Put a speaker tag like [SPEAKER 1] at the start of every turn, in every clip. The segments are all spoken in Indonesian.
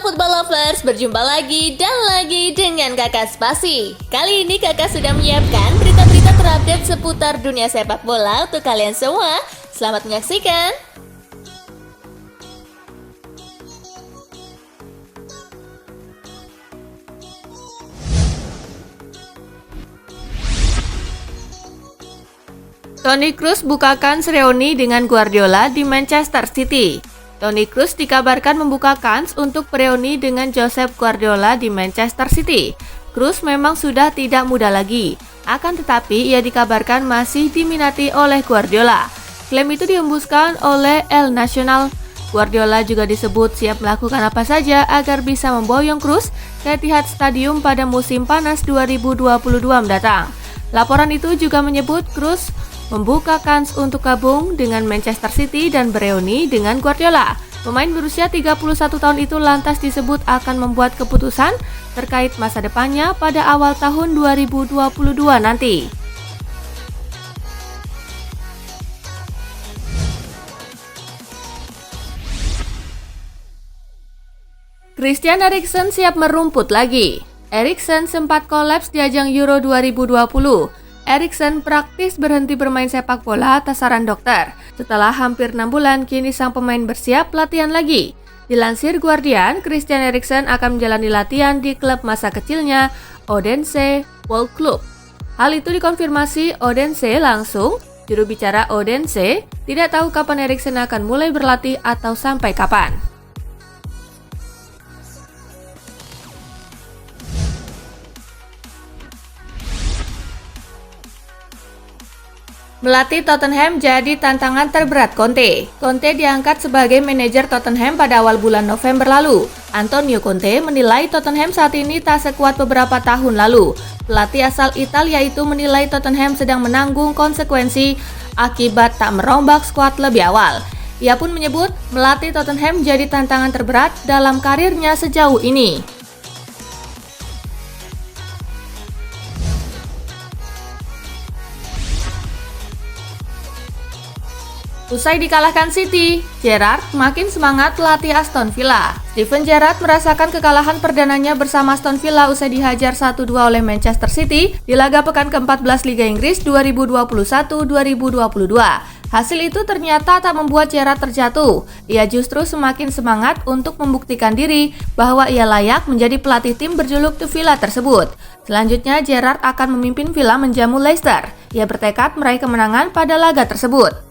[SPEAKER 1] Football Lovers, berjumpa lagi dan lagi dengan Kakak Spasi. Kali ini Kakak sudah menyiapkan berita-berita terupdate seputar dunia sepak bola untuk kalian semua. Selamat menyaksikan. Toni Kroos bukakan reuni dengan Guardiola di Manchester City. Toni Kroos dikabarkan membuka kans untuk reuni dengan Josep Guardiola di Manchester City. Kroos memang sudah tidak muda lagi, akan tetapi ia dikabarkan masih diminati oleh Guardiola. Klaim itu dihembuskan oleh El Nacional. Guardiola juga disebut siap melakukan apa saja agar bisa memboyong Kroos ke Etihad Stadium pada musim panas 2022 mendatang. Laporan itu juga menyebut Kroos membuka kans untuk gabung dengan Manchester City dan bereuni dengan Guardiola. Pemain berusia 31 tahun itu lantas disebut akan membuat keputusan terkait masa depannya pada awal tahun 2022 nanti. Christian Eriksen siap merumput lagi. Eriksen sempat kolaps di ajang Euro 2020. Eriksen praktis berhenti bermain sepak bola atas saran dokter. Setelah hampir 6 bulan, kini sang pemain bersiap latihan lagi. Dilansir Guardian, Christian Eriksen akan menjalani latihan di klub masa kecilnya, Odense World Club. Hal itu dikonfirmasi Odense langsung. Juru bicara Odense tidak tahu kapan Eriksen akan mulai berlatih atau sampai kapan. Melatih Tottenham jadi tantangan terberat Conte. Conte diangkat sebagai manajer Tottenham pada awal bulan November lalu. Antonio Conte menilai Tottenham saat ini tak sekuat beberapa tahun lalu. Pelatih asal Italia itu menilai Tottenham sedang menanggung konsekuensi akibat tak merombak skuad lebih awal. Ia pun menyebut melatih Tottenham jadi tantangan terberat dalam karirnya sejauh ini. Usai dikalahkan City, Gerrard makin semangat latih Aston Villa. Steven Gerrard merasakan kekalahan perdananya bersama Aston Villa usai dihajar 1-2 oleh Manchester City di laga pekan ke-14 Liga Inggris 2021-2022. Hasil itu ternyata tak membuat Gerrard terjatuh. Ia justru semakin semangat untuk membuktikan diri bahwa ia layak menjadi pelatih tim berjuluk The Villa tersebut. Selanjutnya, Gerrard akan memimpin Villa menjamu Leicester. Ia bertekad meraih kemenangan pada laga tersebut.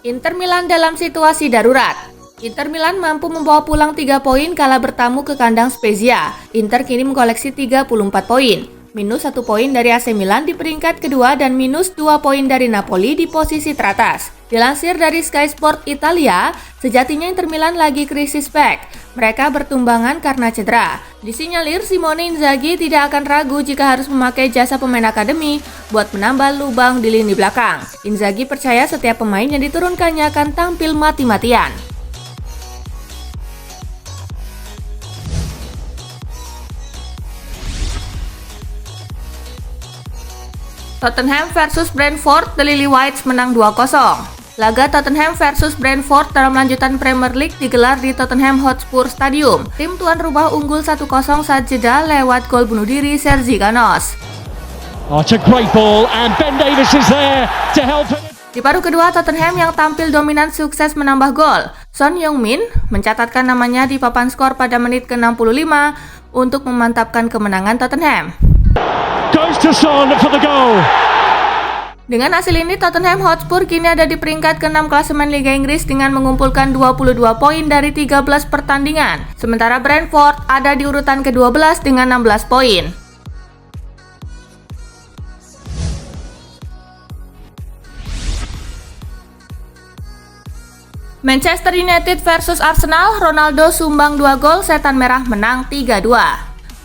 [SPEAKER 1] Inter Milan dalam situasi darurat. Inter Milan mampu membawa pulang 3 poin kala bertamu ke kandang Spezia. Inter kini mengkoleksi 34 poin, minus 1 poin dari AC Milan di peringkat kedua dan minus 2 poin dari Napoli di posisi teratas. Dilansir dari Sky Sport Italia, sejatinya Inter Milan lagi krisis back. Mereka bertumbangan karena cedera. Disinyalir Simone Inzaghi tidak akan ragu jika harus memakai jasa pemain akademi buat menambah lubang di lini belakang. Inzaghi percaya setiap pemain yang diturunkannya akan tampil mati-matian. Tottenham versus Brentford, The Lily Whites menang 2-0. Laga Tottenham versus Brentford dalam lanjutan Premier League digelar di Tottenham Hotspur Stadium. Tim tuan rumah unggul 1-0 saat jeda lewat gol bunuh diri Sergi Canos.
[SPEAKER 2] Oh, it's a great ball and Ben Davies is there to help him.
[SPEAKER 1] Di paruh kedua, Tottenham yang tampil dominan sukses menambah gol. Son Heung-min mencatatkan namanya di papan skor pada menit ke-65 untuk memantapkan kemenangan Tottenham.
[SPEAKER 2] Goes to Son for the goal.
[SPEAKER 1] Dengan hasil ini, Tottenham Hotspur kini ada di peringkat ke-6 klasemen Liga Inggris dengan mengumpulkan 22 poin dari 13 pertandingan. Sementara Brentford ada di urutan ke-12 dengan 16 poin. Manchester United versus Arsenal, Ronaldo sumbang 2 gol, setan merah menang 3-2.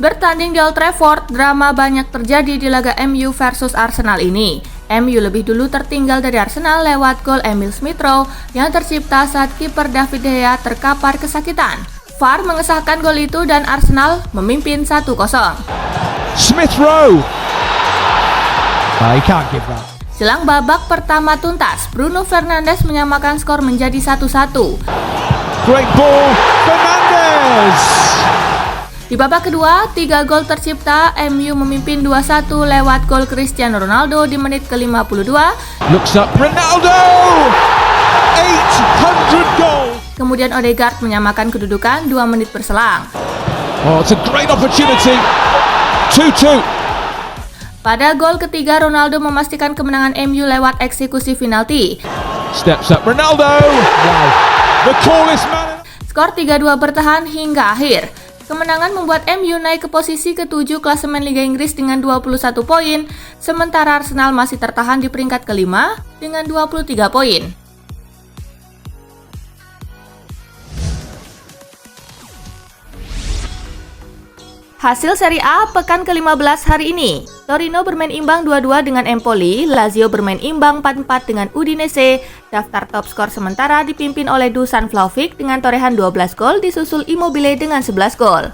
[SPEAKER 1] Bertanding di Old Trafford, drama banyak terjadi di laga MU versus Arsenal ini. MU lebih dulu tertinggal dari Arsenal lewat gol Emil Smith-Rowe yang tercipta saat kiper David De Gea terkapar kesakitan. VAR mengesahkan gol itu dan Arsenal memimpin 1-0.
[SPEAKER 2] Smith-Rowe.
[SPEAKER 3] He can't give that.
[SPEAKER 1] Jelang babak pertama tuntas, Bruno Fernandes menyamakan skor menjadi 1-1.
[SPEAKER 2] Great ball, Fernandes!
[SPEAKER 1] Di babak kedua, 3 gol tercipta, MU memimpin 2-1 lewat gol Cristiano Ronaldo di menit ke-52.
[SPEAKER 2] Looks up, Ronaldo! 800 goals!
[SPEAKER 1] Kemudian Odegaard menyamakan kedudukan 2 menit berselang.
[SPEAKER 2] Oh, it's a great opportunity. 2-2.
[SPEAKER 1] Pada gol ketiga, Ronaldo memastikan kemenangan MU lewat eksekusi penalti.
[SPEAKER 2] Steps up, Ronaldo! Wow. The tallest man.
[SPEAKER 1] Skor 3-2 bertahan hingga akhir. Kemenangan membuat MU naik ke posisi ke-7 klasemen Liga Inggris dengan 21 poin, sementara Arsenal masih tertahan di peringkat kelima dengan 23 poin. Hasil Serie A pekan ke-15 hari ini. Torino bermain imbang 2-2 dengan Empoli, Lazio bermain imbang 4-4 dengan Udinese. Daftar top skor sementara dipimpin oleh Dusan Vlahovic dengan torehan 12 gol, disusul Immobile dengan 11 gol.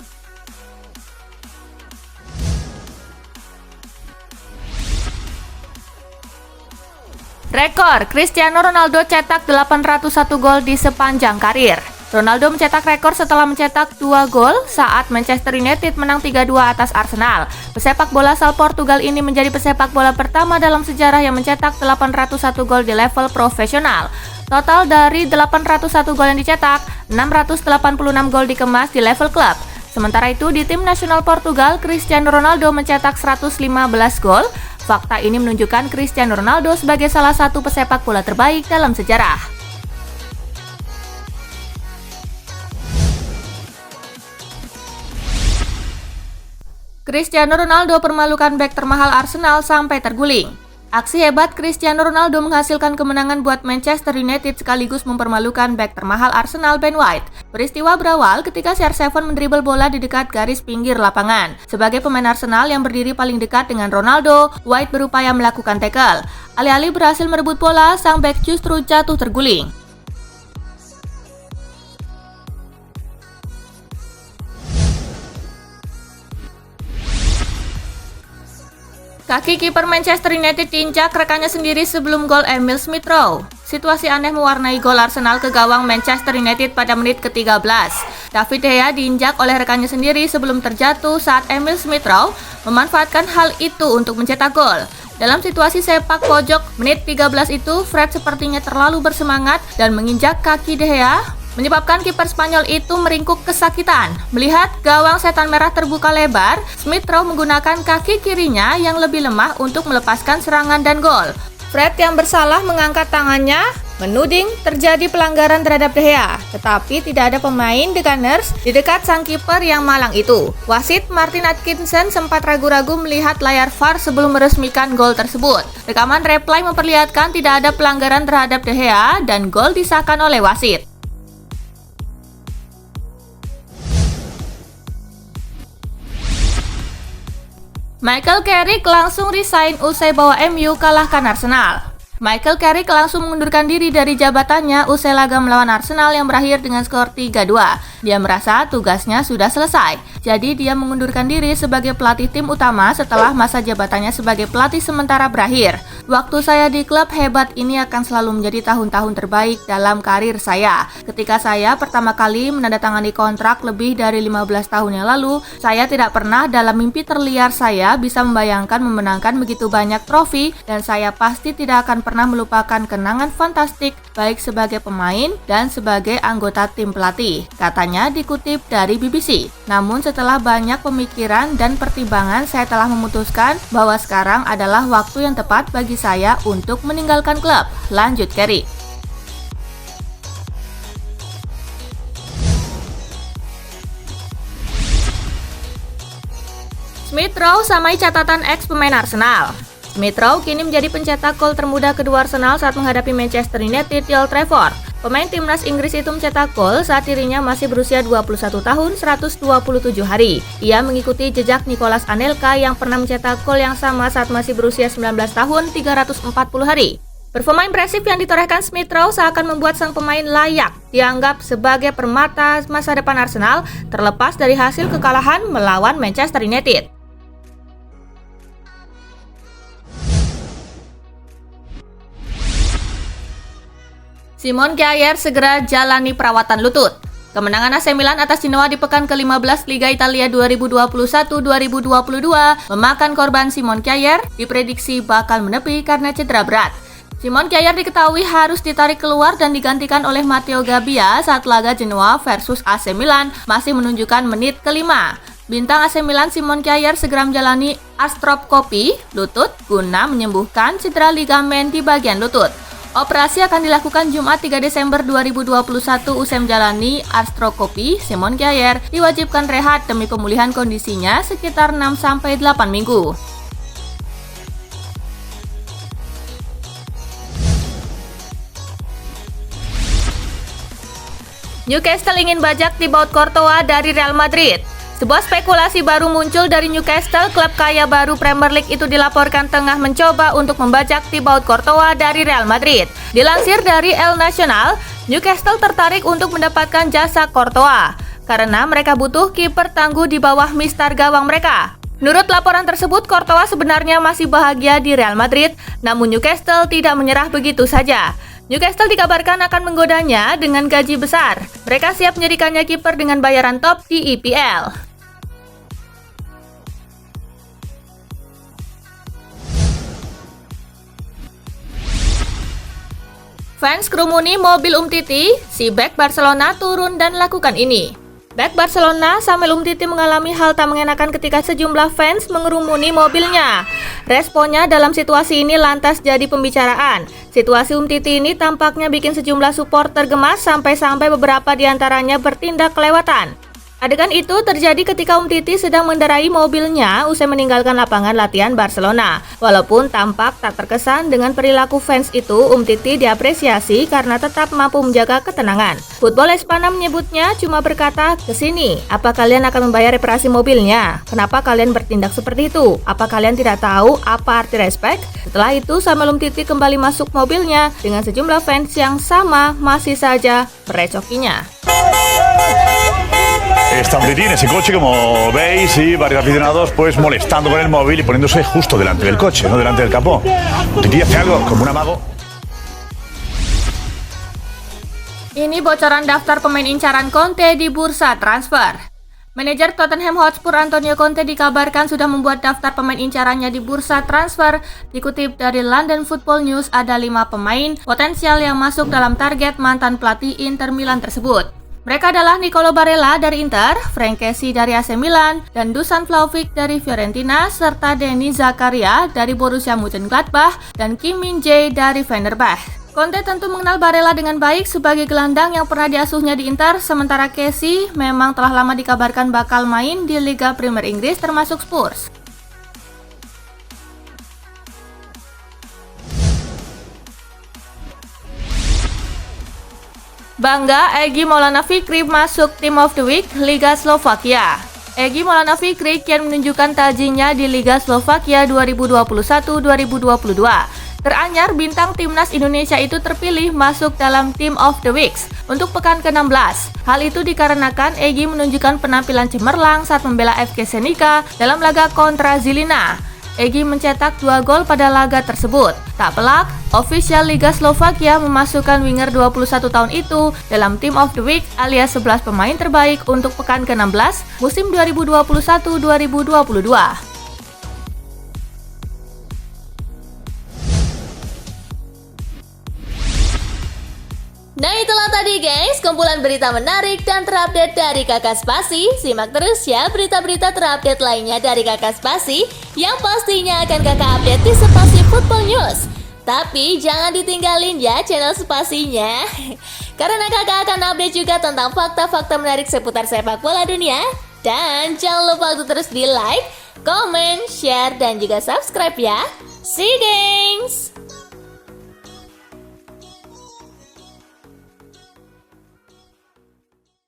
[SPEAKER 1] Rekor, Cristiano Ronaldo cetak 801 gol di sepanjang karir. Ronaldo mencetak rekor setelah mencetak 2 gol saat Manchester United menang 3-2 atas Arsenal. Pesepak bola asal Portugal ini menjadi pesepak bola pertama dalam sejarah yang mencetak 801 gol di level profesional. Total dari 801 gol yang dicetak, 686 gol dikemas di level klub. Sementara itu di tim nasional Portugal, Cristiano Ronaldo mencetak 115 gol. Fakta ini menunjukkan Cristiano Ronaldo sebagai salah satu pesepak bola terbaik dalam sejarah. Cristiano Ronaldo permalukan bek termahal Arsenal sampai terguling. Aksi hebat Cristiano Ronaldo menghasilkan kemenangan buat Manchester United sekaligus mempermalukan bek termahal Arsenal Ben White. Peristiwa berawal ketika CR7 mendribel bola di dekat garis pinggir lapangan. Sebagai pemain Arsenal yang berdiri paling dekat dengan Ronaldo, White berupaya melakukan tackle. Alih-alih berhasil merebut bola, sang bek justru jatuh terguling. Kaki kiper Manchester United diinjak rekannya sendiri sebelum gol Emil Smith Rowe. Situasi aneh mewarnai gol Arsenal ke gawang Manchester United pada menit ke-13. David De Gea diinjak oleh rekannya sendiri sebelum terjatuh saat Emil Smith Rowe memanfaatkan hal itu untuk mencetak gol. Dalam situasi sepak pojok menit 13 itu, Fred sepertinya terlalu bersemangat dan menginjak kaki De Gea, menyebabkan kiper Spanyol itu meringkuk kesakitan. Melihat gawang setan merah terbuka lebar, Smith Rowe menggunakan kaki kirinya yang lebih lemah untuk melepaskan serangan dan gol. Fred yang bersalah mengangkat tangannya, menuding terjadi pelanggaran terhadap De Gea. Tetapi tidak ada pemain The Gunners di dekat sang kiper yang malang itu. Wasit Martin Atkinson sempat ragu-ragu melihat layar VAR sebelum meresmikan gol tersebut. Rekaman replay memperlihatkan tidak ada pelanggaran terhadap De Gea dan gol disahkan oleh wasit. Michael Carrick langsung resign usai bawa MU kalahkan Arsenal. Michael Carrick langsung mengundurkan diri dari jabatannya usai laga melawan Arsenal yang berakhir dengan skor 3-2. Dia merasa tugasnya sudah selesai, jadi dia mengundurkan diri sebagai pelatih tim utama setelah masa jabatannya sebagai pelatih sementara berakhir. Waktu saya di klub hebat ini akan selalu menjadi tahun-tahun terbaik dalam karir saya. Ketika saya pertama kali menandatangani kontrak lebih dari 15 tahun yang lalu, saya tidak pernah dalam mimpi terliar saya bisa membayangkan memenangkan begitu banyak trofi, dan saya pasti tidak akan pernah melupakan kenangan fantastik baik sebagai pemain dan sebagai anggota tim pelatih, katanya dikutip dari BBC. Namun setelah banyak pemikiran dan pertimbangan, saya telah memutuskan bahwa sekarang adalah waktu yang tepat bagi saya untuk meninggalkan klub, lanjut Carrick. Smith Rowe samai catatan ex pemain Arsenal. Smith Rowe kini menjadi pencetak gol termuda kedua Arsenal saat menghadapi Manchester United di Old Trafford. Pemain timnas Inggris itu mencetak gol saat dirinya masih berusia 21 tahun 127 hari. Ia mengikuti jejak Nicolas Anelka yang pernah mencetak gol yang sama saat masih berusia 19 tahun 340 hari. Performa impresif yang ditorehkan Smith Rowe seakan membuat sang pemain layak dianggap sebagai permata masa depan Arsenal terlepas dari hasil kekalahan melawan Manchester United. Simon Kjaer segera jalani perawatan lutut. Kemenangan AC Milan atas Genoa di pekan ke-15 Liga Italia 2021-2022 memakan korban Simon Kjaer diprediksi bakal menepi karena cedera berat. Simon Kjaer diketahui harus ditarik keluar dan digantikan oleh Matteo Gabbia saat laga Genoa versus AC Milan masih menunjukkan menit kelima. Bintang AC Milan Simon Kjaer segera menjalani arthroscopy lutut guna menyembuhkan cedera ligamen di bagian lutut. Operasi akan dilakukan Jumat 3 Desember 2021 usai menjalani arthroscopy. Simon Kjaer diwajibkan rehat demi pemulihan kondisinya sekitar 6-8 minggu. Newcastle ingin bajak Thibaut Courtois dari Real Madrid. Sebuah spekulasi baru muncul dari Newcastle, klub kaya baru Premier League itu dilaporkan tengah mencoba untuk membajak Thibaut Courtois dari Real Madrid. Dilansir dari El Nacional, Newcastle tertarik untuk mendapatkan jasa Courtois karena mereka butuh kiper tangguh di bawah mistar gawang mereka. Menurut laporan tersebut, Courtois sebenarnya masih bahagia di Real Madrid, namun Newcastle tidak menyerah begitu saja. Newcastle dikabarkan akan menggodanya dengan gaji besar. Mereka siap menjadikannya kiper dengan bayaran top di EPL. Fans kerumuni mobil Umtiti, si bek Barcelona turun dan lakukan ini. Bek Barcelona, Samuel Umtiti mengalami hal tak mengenakan ketika sejumlah fans mengerumuni mobilnya. Responnya dalam situasi ini lantas jadi pembicaraan. Situasi Umtiti ini tampaknya bikin sejumlah supporter gemas sampai-sampai beberapa diantaranya bertindak kelewatan. Adegan itu terjadi ketika Umtiti sedang mengendarai mobilnya usai meninggalkan lapangan latihan Barcelona. Walaupun tampak tak terkesan dengan perilaku fans itu, Umtiti diapresiasi karena tetap mampu menjaga ketenangan. Football Espana menyebutnya cuma berkata, "Kesini, apa kalian akan membayar reparasi mobilnya? Kenapa kalian bertindak seperti itu? Apa kalian tidak tahu apa arti respect?" Setelah itu, Samuel Umtiti kembali masuk mobilnya dengan sejumlah fans yang sama masih saja merecokinya.
[SPEAKER 3] Está Umtiti en ese coche, como veis, y varios aficionados pues molestando con el móvil y poniéndose justo delante del coche, no delante del capó. Umtiti hace algo como un amago.
[SPEAKER 1] Ini bocoran daftar pemain incaran Conte di bursa transfer. Manajer Tottenham Hotspur Antonio Conte dikabarkan sudah membuat daftar pemain incarannya di bursa transfer. Dikutip dari London Football News, ada 5 pemain potensial yang masuk dalam target mantan pelatih Inter Milan tersebut. Mereka adalah Nicolo Barella dari Inter, Frank Kessie dari AC Milan, dan Dusan Vlahovic dari Fiorentina, serta Denis Zakaria dari Borussia Mönchengladbach, dan Kim Min-jae dari Fenerbahce. Conte tentu mengenal Barella dengan baik sebagai gelandang yang pernah diasuhnya di Inter, sementara Kessie memang telah lama dikabarkan bakal main di Liga Premier Inggris termasuk Spurs. Bangga, Egy Maulana Fikri masuk Team of the Week Liga Slovakia. Egy Maulana Fikri kian menunjukkan tajinya di Liga Slovakia 2021-2022. Teranyar, bintang timnas Indonesia itu terpilih masuk dalam Team of the Week untuk pekan ke-16. Hal itu dikarenakan Egy menunjukkan penampilan cemerlang saat membela FK Senica dalam laga kontra Žilina. Egy mencetak 2 gol pada laga tersebut. Tak pelak, official Liga Slovakia memasukkan winger 21 tahun itu dalam Team of the Week alias 11 pemain terbaik untuk pekan ke-16 musim 2021-2022. Nah, itulah tadi guys, kumpulan berita menarik dan terupdate dari Kakak Spasi. Simak terus ya berita-berita terupdate lainnya dari Kakak Spasi yang pastinya akan Kakak update di Spasi Football News. Tapi jangan ditinggalin ya channel Spasinya, karena Kakak akan update juga tentang fakta-fakta menarik seputar sepak bola dunia. Dan jangan lupa untuk terus di like, comment, share, dan juga subscribe ya. See you guys!